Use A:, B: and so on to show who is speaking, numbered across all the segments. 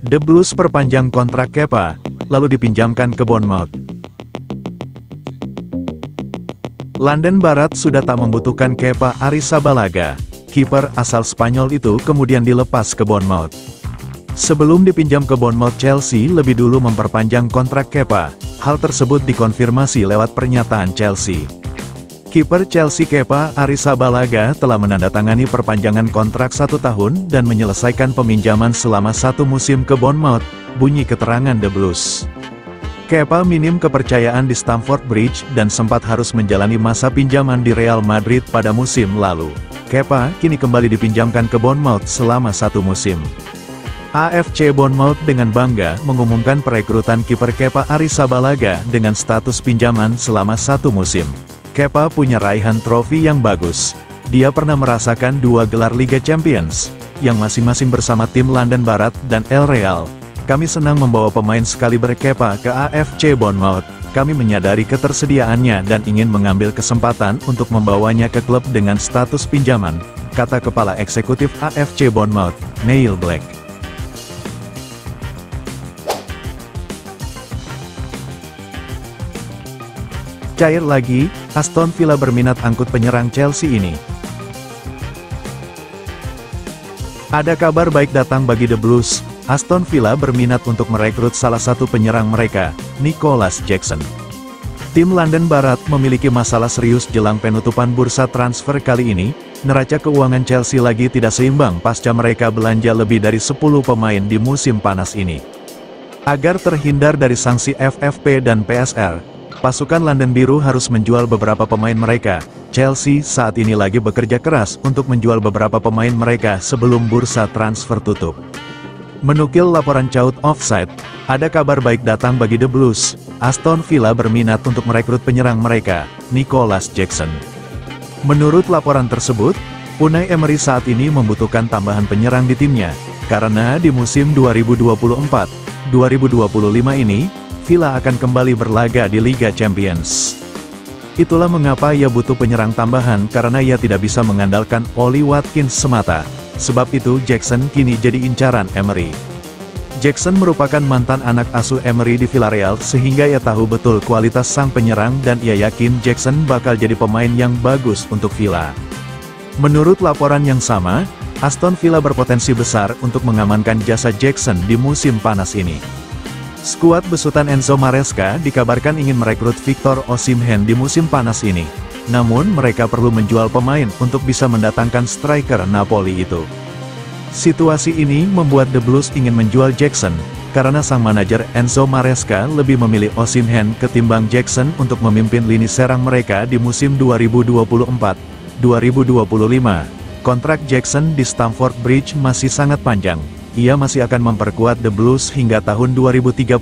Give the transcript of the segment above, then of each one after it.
A: The Blues perpanjang kontrak Kepa, lalu dipinjamkan ke Bournemouth. London Barat sudah tak membutuhkan Kepa Arrizabalaga. Kiper asal Spanyol itu kemudian dilepas ke Bournemouth. Sebelum dipinjam ke Bournemouth, Chelsea lebih dulu memperpanjang kontrak Kepa. Hal tersebut dikonfirmasi lewat pernyataan Chelsea. Kiper Chelsea Kepa Arrizabalaga telah menandatangani perpanjangan kontrak 1 tahun dan menyelesaikan peminjaman selama 1 musim ke Bournemouth, bunyi keterangan The Blues. Kepa minim kepercayaan di Stamford Bridge dan sempat harus menjalani masa pinjaman di Real Madrid pada musim lalu. Kepa kini kembali dipinjamkan ke Bournemouth selama 1 musim. AFC Bournemouth dengan bangga mengumumkan perekrutan kiper Kepa Arrizabalaga dengan status pinjaman selama 1 musim. Kepa punya raihan trofi yang bagus. Dia pernah merasakan 2 gelar Liga Champions, yang masing-masing bersama tim London Barat dan El Real. Kami senang membawa pemain sekaliber Kepa ke AFC Bournemouth. Kami menyadari ketersediaannya dan ingin mengambil kesempatan untuk membawanya ke klub dengan status pinjaman, kata Kepala Eksekutif AFC Bournemouth, Neil Black. Cair lagi, Aston Villa berminat angkut penyerang Chelsea ini. Ada kabar baik datang bagi The Blues. Aston Villa berminat untuk merekrut salah satu penyerang mereka, Nicholas Jackson. Tim London Barat memiliki masalah serius jelang penutupan bursa transfer kali ini. Neraca keuangan Chelsea lagi tidak seimbang pasca mereka belanja lebih dari 10 pemain di musim panas ini. Agar terhindar dari sanksi FFP dan PSR, pasukan London Biru harus menjual beberapa pemain mereka. Chelsea saat ini lagi bekerja keras untuk menjual beberapa pemain mereka sebelum bursa transfer tutup. Menukil laporan Chaut Offside, ada kabar baik datang bagi The Blues. Aston Villa berminat untuk merekrut penyerang mereka, Nicholas Jackson. Menurut laporan tersebut, Unai Emery saat ini membutuhkan tambahan penyerang di timnya, karena di musim 2024-2025 ini, Villa akan kembali berlaga di Liga Champions. Itulah mengapa ia butuh penyerang tambahan karena ia tidak bisa mengandalkan Ollie Watkins semata. Sebab itu Jackson kini jadi incaran Emery. Jackson merupakan mantan anak asuh Emery di Villarreal sehingga ia tahu betul kualitas sang penyerang dan ia yakin Jackson bakal jadi pemain yang bagus untuk Villa. Menurut laporan yang sama, Aston Villa berpotensi besar untuk mengamankan jasa Jackson di musim panas ini. Skuad besutan Enzo Maresca dikabarkan ingin merekrut Victor Osimhen di musim panas ini. Namun mereka perlu menjual pemain untuk bisa mendatangkan striker Napoli itu. Situasi ini membuat The Blues ingin menjual Jackson, karena sang manajer Enzo Maresca lebih memilih Osimhen ketimbang Jackson untuk memimpin lini serang mereka di musim 2024-2025. Kontrak Jackson di Stamford Bridge masih sangat panjang. Ia masih akan memperkuat The Blues hingga tahun 2031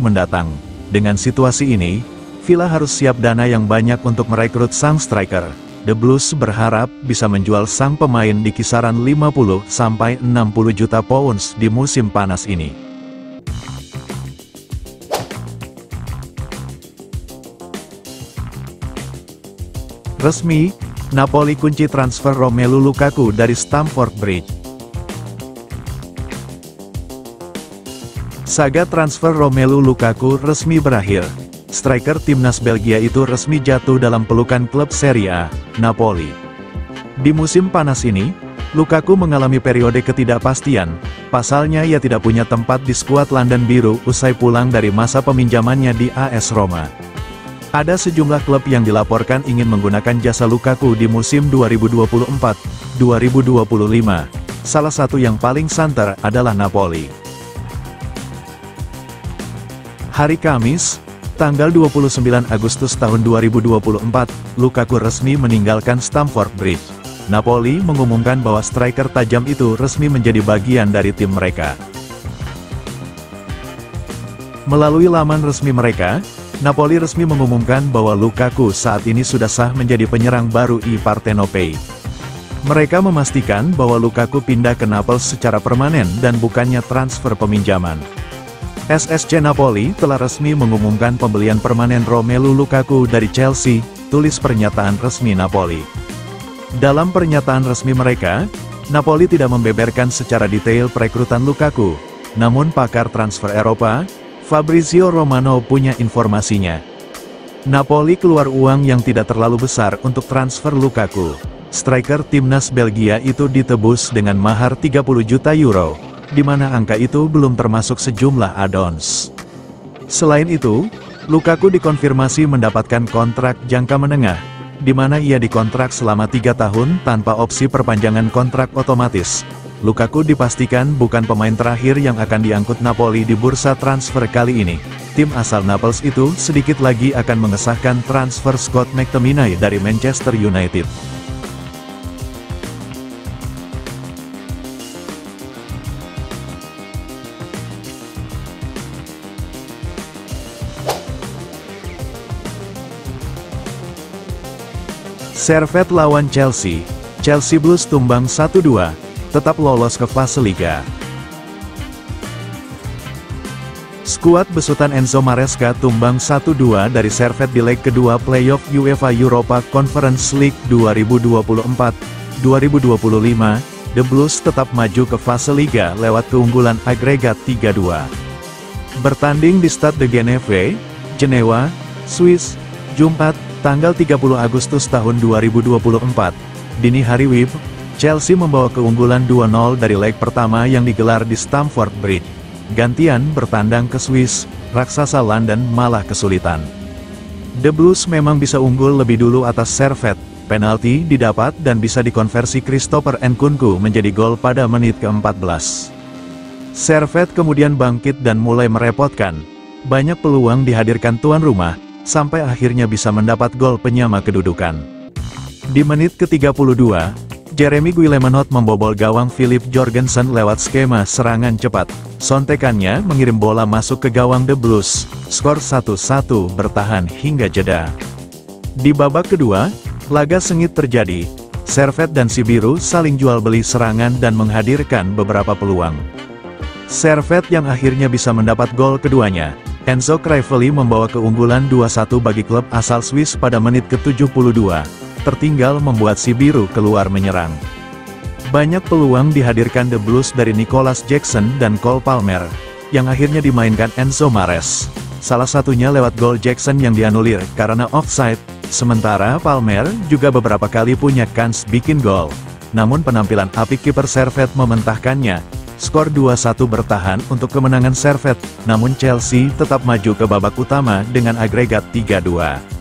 A: mendatang. Dengan situasi ini, Villa harus siap dana yang banyak untuk merekrut sang striker. The Blues berharap bisa menjual sang pemain di kisaran 50-60 juta pounds di musim panas ini. Resmi, Napoli kunci transfer Romelu Lukaku dari Stamford Bridge. Saga transfer Romelu Lukaku resmi berakhir. Striker timnas Belgia itu resmi jatuh dalam pelukan klub Serie A, Napoli. Di musim panas ini, Lukaku mengalami periode ketidakpastian. Pasalnya ia tidak punya tempat di skuad London Biru usai pulang dari masa peminjamannya di AS Roma. Ada sejumlah klub yang dilaporkan ingin menggunakan jasa Lukaku di musim 2024-2025. Salah satu yang paling santer adalah Napoli. Hari Kamis, tanggal 29 Agustus tahun 2024, Lukaku resmi meninggalkan Stamford Bridge. Napoli mengumumkan bahwa striker tajam itu resmi menjadi bagian dari tim mereka. Melalui laman resmi mereka, Napoli resmi mengumumkan bahwa Lukaku saat ini sudah sah menjadi penyerang baru I Partenopei. Mereka memastikan bahwa Lukaku pindah ke Naples secara permanen dan bukannya transfer peminjaman. SSC Napoli telah resmi mengumumkan pembelian permanen Romelu Lukaku dari Chelsea, tulis pernyataan resmi Napoli. Dalam pernyataan resmi mereka, Napoli tidak membeberkan secara detail perekrutan Lukaku, namun pakar transfer Eropa, Fabrizio Romano punya informasinya. Napoli keluar uang yang tidak terlalu besar untuk transfer Lukaku. Striker timnas Belgia itu ditebus dengan mahar 30 juta euro, di mana angka itu belum termasuk sejumlah add-ons. Selain itu, Lukaku dikonfirmasi mendapatkan kontrak jangka menengah, di mana ia dikontrak selama 3 tahun tanpa opsi perpanjangan kontrak otomatis. Lukaku dipastikan bukan pemain terakhir yang akan diangkut Napoli di bursa transfer kali ini. Tim asal Naples itu sedikit lagi akan mengesahkan transfer Scott McTominay dari Manchester United. Servette lawan Chelsea. Chelsea Blues tumbang 1-2, tetap lolos ke fase Liga. Skuad besutan Enzo Maresca tumbang 1-2 dari Servette di leg kedua playoff UEFA Europa Conference League 2024-2025. The Blues tetap maju ke fase Liga lewat keunggulan agregat 3-2. Bertanding di Stade de Genève, Jenewa, Swiss, Jumat, tanggal 30 Agustus tahun 2024, dini hari WIB, Chelsea membawa keunggulan 2-0 dari leg pertama yang digelar di Stamford Bridge. Gantian bertandang ke Swiss, raksasa London malah kesulitan. The Blues memang bisa unggul lebih dulu atas Servette, penalti didapat dan bisa dikonversi Christopher Nkunku menjadi gol pada menit ke-14. Servette kemudian bangkit dan mulai merepotkan. Banyak peluang dihadirkan tuan rumah, sampai akhirnya bisa mendapat gol penyama kedudukan. Di menit ke-32, Jeremy Guilleminot membobol gawang Philip Jorgensen lewat skema serangan cepat. Sontekannya mengirim bola masuk ke gawang The Blues, skor 1-1 bertahan hingga jeda. Di babak kedua, laga sengit terjadi. Servette dan si biru saling jual beli serangan dan menghadirkan beberapa peluang. Servette yang akhirnya bisa mendapat gol keduanya. Enzo Crivelli membawa keunggulan 2-1 bagi klub asal Swiss pada menit ke-72, tertinggal membuat si biru keluar menyerang. Banyak peluang dihadirkan The Blues dari Nicolas Jackson dan Cole Palmer, yang akhirnya dimainkan Enzo Mares. Salah satunya lewat gol Jackson yang dianulir karena offside, sementara Palmer juga beberapa kali punya kans bikin gol. Namun penampilan apik kiper Servette mementahkannya. Skor 2-1 bertahan untuk kemenangan Servette, namun Chelsea tetap maju ke babak utama dengan agregat 3-2.